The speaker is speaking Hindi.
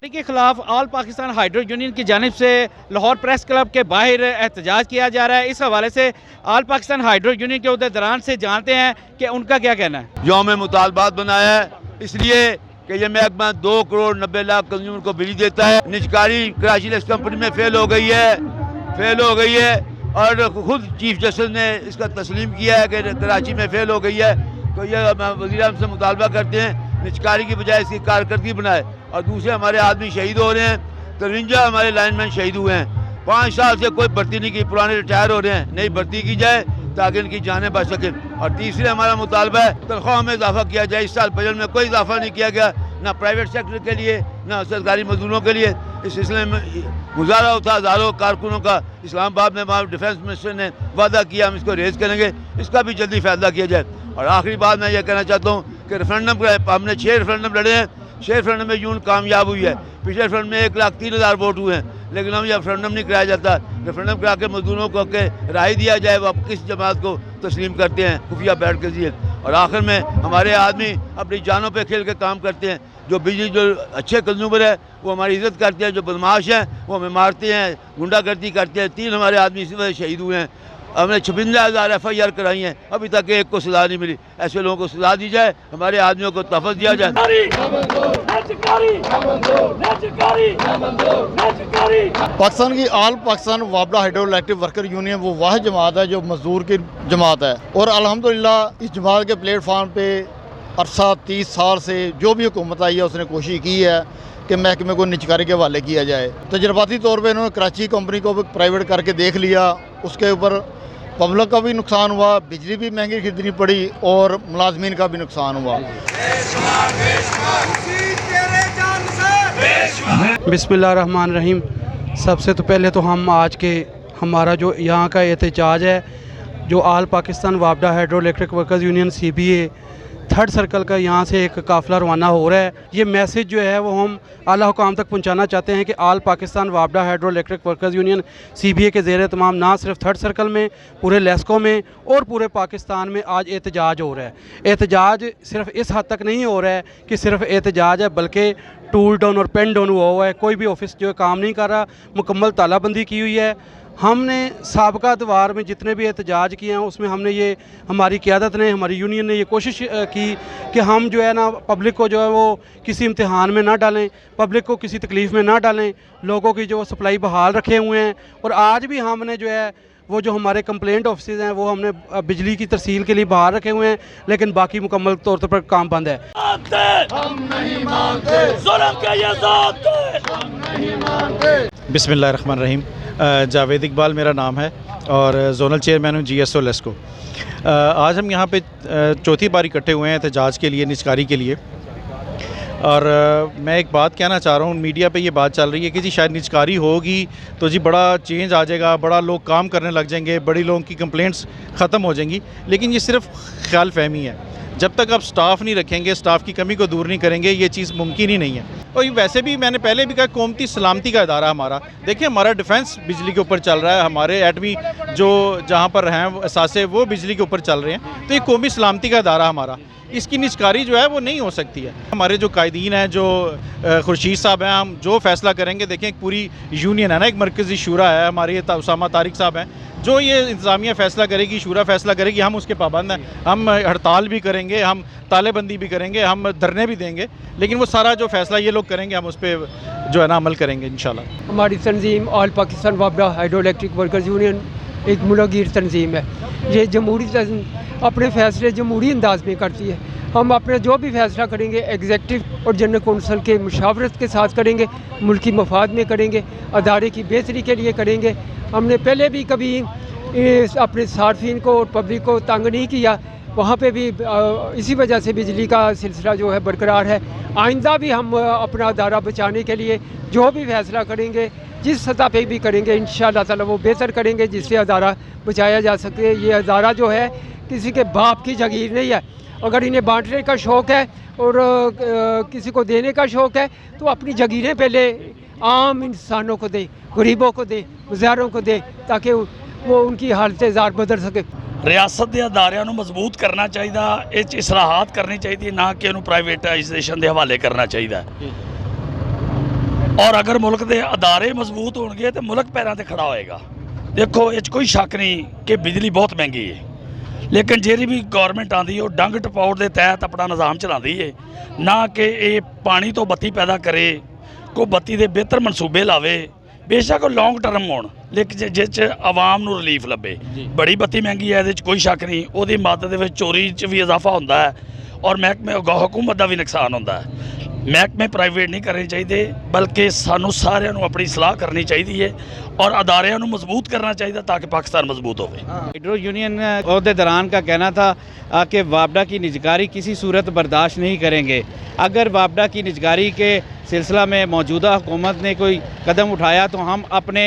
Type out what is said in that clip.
के खिलाफ ऑल पाकिस्तान हाइड्रो यूनियन की जानिब से लाहौर प्रेस क्लब के बाहर एहतजाज किया जा रहा है। इस हवाले से ऑल पाकिस्तान हाइड्रो यूनियन के उहदेदारान से जानते हैं कि उनका क्या कहना है। यौम मुतालबात बनाया है इसलिए कि ये महकमा 2 करोड़ 90 लाख कंज्यूमर को बिजली देता है। निजकारी कराची लेक्स कंपनी में फेल हो गई है और खुद चीफ जस्टिस ने इसका तस्लीम किया है कि कराची में फेल हो गई है। तो ये वज़ीर आज़म से मुतालबा करते हैं निजकारी की बजाय इसकी कारकर्दगी बनाए। और दूसरे हमारे आदमी शहीद हो रहे हैं, 53 हमारे लाइनमैन शहीद हुए हैं। 5 साल से कोई भर्ती नहीं की, पुराने रिटायर हो रहे हैं, नई भर्ती की जाए ताकि इनकी जानें बच सकें। और तीसरे हमारा मुतालबा है तनख्वाह में इजाफा किया जाए। इस साल बजट में कोई इजाफा नहीं किया गया, ना प्राइवेट सेक्टर के लिए ना सरकारी मजदूरों के लिए। इस सिलसिले में मुजाहरा था हज़ारों कारकुनों का इस्लामाबाद में। वहाँ डिफेंस मिनिस्टर ने वादा किया हम इसको रेज करेंगे, इसका भी जल्दी फैसला किया जाए। और आखिरी बात मैं ये कहना चाहता हूँ कि रेफरेंडम हमने 6 रेफरेंडम लड़े हैं, 6 रेफरेंडम में यून कामयाब हुई है। पिछले रेफरेंडम में 1,03,000 वोट हुए हैं, लेकिन हम ये रेफरेंडम नहीं कराया जाता। रेफरेंडम करा के मजदूरों को के राय दिया जाए वो किस जमात को तस्लीम करते हैं खुफिया बैठ के जरिए। और आखिर में हमारे आदमी अपनी जानों पे खेल के काम करते हैं। जो बिजली जो अच्छे कंज्यूमर है वो हमारी इज्जत करते हैं, जो बदमाश हैं वो हमें मारते हैं, गुंडागर्दी करते हैं। 3 हमारे आदमी इसी वजह शहीद हुए हैं। हमने 56,000 FIR कराई हैं, अभी तक एक को सजा नहीं मिली। ऐसे लोगों को सजा दी जाए, हमारे आदमियों को तहफ़्फ़ुज़ दिया जाए। पाकिस्तान की ऑल पाकिस्तान वापडा हाइड्रो इलेक्ट्रिक वर्कर यूनियन वो वाहिद जमात है जो मजदूर की जमात है। और अल्हम्दुलिल्लाह इस जमात के प्लेटफार्म पे अरसा 30 साल से जो भी हुकूमत आई है उसने कोशिश की है कि महकमे को निजकारी के हवाले किया जाए। तजर्बाती तौर पर इन्होंने कराची कंपनी को भी प्राइवेट करके देख लिया, उसके ऊपर पब्लिक का भी नुकसान हुआ, बिजली भी महंगी खरीदनी पड़ी और मुलाजमीन का भी नुकसान हुआ। बिस्मिल्लाहिर्रहमानिर्रहीम। सबसे तो पहले तो हम आज के हमारा जो यहाँ का एहतजाज है जो ऑल पाकिस्तान वापडा hydro electric workers union CBA 3rd circle का यहाँ से एक काफ़िला रवाना हो रहा है। ये मैसेज जो है वो हम आला हुकाम तक पहुँचाना चाहते हैं कि ऑल पाकिस्तान वापडा hydro electric workers union CBA के ज़ेर तमाम ना सिर्फ 3rd सर्कल में, पूरे लेस्को में और पूरे पाकिस्तान में आज एहतजाज हो रहा है। एहतजाज सिर्फ इस हद तक नहीं हो रहा है कि सिर्फ एहतजाज है, बल्कि टूल डाउन और पेन डाउन हुआ हुआ है। कोई भी ऑफिस जो है काम नहीं कर रहा, मुकम्मल तालाबंदी की हुई है। हमने साबका अतवार में जितने भी एहतजाज किए हैं उसमें हमने ये हमारी क़यादत ने, हमारी यूनियन ने ये कोशिश की कि हम जो है ना पब्लिक को जो है वो किसी इम्तिहान में ना डालें, पब्लिक को किसी तकलीफ़ में ना डालें, लोगों की जो सप्लाई बहाल रखे हुए हैं। और आज भी हमने जो है वो जो हमारे कंप्लेंट ऑफिस हैं वो हमने बिजली की तरसील के लिए बाहर रखे हुए हैं, लेकिन बाकी मुकम्मल तौर पर काम बंद है। बिस्मिल्लाहिर्रहमानिर्रहीम। जावेद इकबाल मेरा नाम है और ज़ोनल चेयरमैन हूँ GSO लेस्को। आज हम यहाँ पे चौथी बार इकट्ठे हुए हैं एहतजाज के लिए, निजकारी के लिए। और मैं एक बात कहना चाह रहा हूँ, मीडिया पे ये बात चल रही है कि जी शायद निजकारी होगी तो जी बड़ा चेंज आ जाएगा, बड़ा लोग काम करने लग जाएंगे, बड़ी लोगों की कंप्लेंट्स ख़त्म हो जाएंगी। लेकिन ये सिर्फ ख्याल फहमी है। जब तक आप स्टाफ नहीं रखेंगे, स्टाफ की कमी को दूर नहीं करेंगे, ये चीज़ मुमकिन ही नहीं है। और वैसे भी मैंने पहले भी कहा कौमती सलामती का इदारा हमारा, देखिए हमारा डिफेंस बिजली के ऊपर चल रहा है, हमारे एटमी जो जहाँ पर हैं असासे वो बिजली के ऊपर चल रहे हैं। तो ये कौमी सलामती का इदारा हमारा, इसकी निजकारी जो है वो नहीं हो सकती है। हमारे जो कायदीन हैं, जो खुर्शीद साहब हैं, हम जो फैसला करेंगे, देखें एक पूरी यूनियन है ना, एक मरकज़ी शूरा है, हमारे उसामा तारिक साहब हैं, जो ये इंतज़ामिया फ़ैसला करेगी, शूरा फ़ैसला करेगी, हम उसके पाबंद हैं। हम हड़ताल भी करेंगे, हम तालेबंदी भी करेंगे, हम धरने भी देंगे, लेकिन वो सारा जो फ़ैसला ये लोग करेंगे हम उस पर जो है ना अमल करेंगे इंशाल्लाह। हमारी तंजीम ऑल पाकिस्तान वापडा हाइड्रो इलेक्ट्रिक वर्कर्स यूनियन एक मुलगीर तंजीम है। ये जमहूरी अपने फ़ैसले जमहूरी अंदाज में करती है। हम अपने जो भी फैसला करेंगे एग्जेक्टिव और जनरल कौंसल के मुशावरत के साथ करेंगे, मुल्की मफाद में करेंगे, अदारे की बेहतरी के लिए करेंगे। हमने पहले भी कभी अपने सार्फिन को और पब्लिक को तंग नहीं किया, वहाँ पे भी इसी वजह से बिजली का सिलसिला जो है बरकरार है। आइंदा भी हम अपना अदारा बचाने के लिए जो भी फैसला करेंगे, जिस सतह पे भी करेंगे, इंशाअल्लाह ताला वो बेहतर करेंगे जिससे अदारा बचाया जा सके। ये अदारा जो है किसी के बाप की जागीर नहीं है। अगर इन्हें बांटने का शौक़ है और किसी को देने का शौक़ है तो अपनी जागीरें पहले आम इंसानों को दें, गरीबों को दें, मुज़ाहिरों को दें, ताकि वो उनकी हालत ज़ार बदल सके। ਰਿਆਸਤ ਦੇ ਅਦਾਰਿਆਂ ਨੂੰ ਮਜ਼ਬੂਤ ਕਰਨਾ ਚਾਹੀਦਾ, ਇਹ 'ਚ ਇਸਲਾਹਾਤ ਕਰਨੀ ਚਾਹੀਦੀ ਹੈ, ਨਾ ਕਿ ਇਹਨੂੰ ਪ੍ਰਾਈਵੇਟਾਈਜੇਸ਼ਨ ਦੇ ਹਵਾਲੇ ਕਰਨਾ ਚਾਹੀਦਾ। ਔਰ ਅਗਰ ਮੁਲਕ ਦੇ ਅਦਾਰੇ ਮਜ਼ਬੂਤ ਹੋਣਗੇ ਤਾਂ ਮੁਲਕ ਪੈਰਾਂ ਤੇ ਖੜਾ ਹੋਏਗਾ। ਦੇਖੋ ਇਹ 'ਚ ਕੋਈ ਸ਼ੱਕ ਨਹੀਂ ਕਿ ਬਿਜਲੀ ਬਹੁਤ ਮਹਿੰਗੀ ਹੈ, ਲੇਕਿਨ ਜਿਹੜੀ ਵੀ ਗੌਰਮੈਂਟ ਆਉਂਦੀ ਉਹ ਡੰਗ ਟਪਾਉਟ ਦੇ ਤਹਿਤ ਆਪਣਾ ਨਿਜ਼ਾਮ ਚਲਾਉਂਦੀ ਹੈ, ਨਾ ਕਿ ਇਹ ਪਾਣੀ ਤੋਂ ਬੱਤੀ ਪੈਦਾ ਕਰੇ, ਕੋਈ ਬੱਤੀ ਦੇ ਬਿਹਤਰ ਮਨਸੂਬੇ ਲਾਵੇ। ਬੇਸ਼ੱਕ ਉਹ ਲੌਂਗ ਟਰਮ ਹੋਣ, ਲੇਕਿਨ ਜਿਸ 'ਚ ਆਵਾਮ ਨੂੰ ਰਿਲੀਫ ਲੱਭੇ। ਬੜੀ ਬੱਤੀ ਮਹਿੰਗੀ ਹੈ, ਇਹਦੇ 'ਚ ਕੋਈ ਸ਼ੱਕ ਨਹੀਂ, ਉਹਦੀ ਮਦਦ ਦੇ ਵਿੱਚ ਚੋਰੀ 'ਚ ਵੀ ਇਜ਼ਾਫਾ ਹੁੰਦਾ ਹੈ ਔਰ ਮਹਿਕਮੇ ਹੁਕੂਮਤ ਦਾ ਵੀ ਨੁਕਸਾਨ ਹੁੰਦਾ ਹੈ। ਮਹਿਕਮੇ ਪ੍ਰਾਈਵੇਟ ਨਹੀਂ ਕਰਨੇ ਚਾਹੀਦੇ, ਬਲਕਿ ਸਾਨੂੰ ਸਾਰਿਆਂ ਨੂੰ ਆਪਣੀ ਸਲਾਹ ਕਰਨੀ ਚਾਹੀਦੀ ਹੈ और अदारियों को मजबूत करना चाहिए ताकि पाकिस्तान मजबूत हो। हाइड्रो यूनियन अहदेदारान का कहना था कि वापडा की निजकारी किसी सूरत बर्दाश्त नहीं करेंगे। अगर वापडा की निजकारी के सिलसिला में मौजूदा हुकूमत ने कोई कदम उठाया तो हम अपने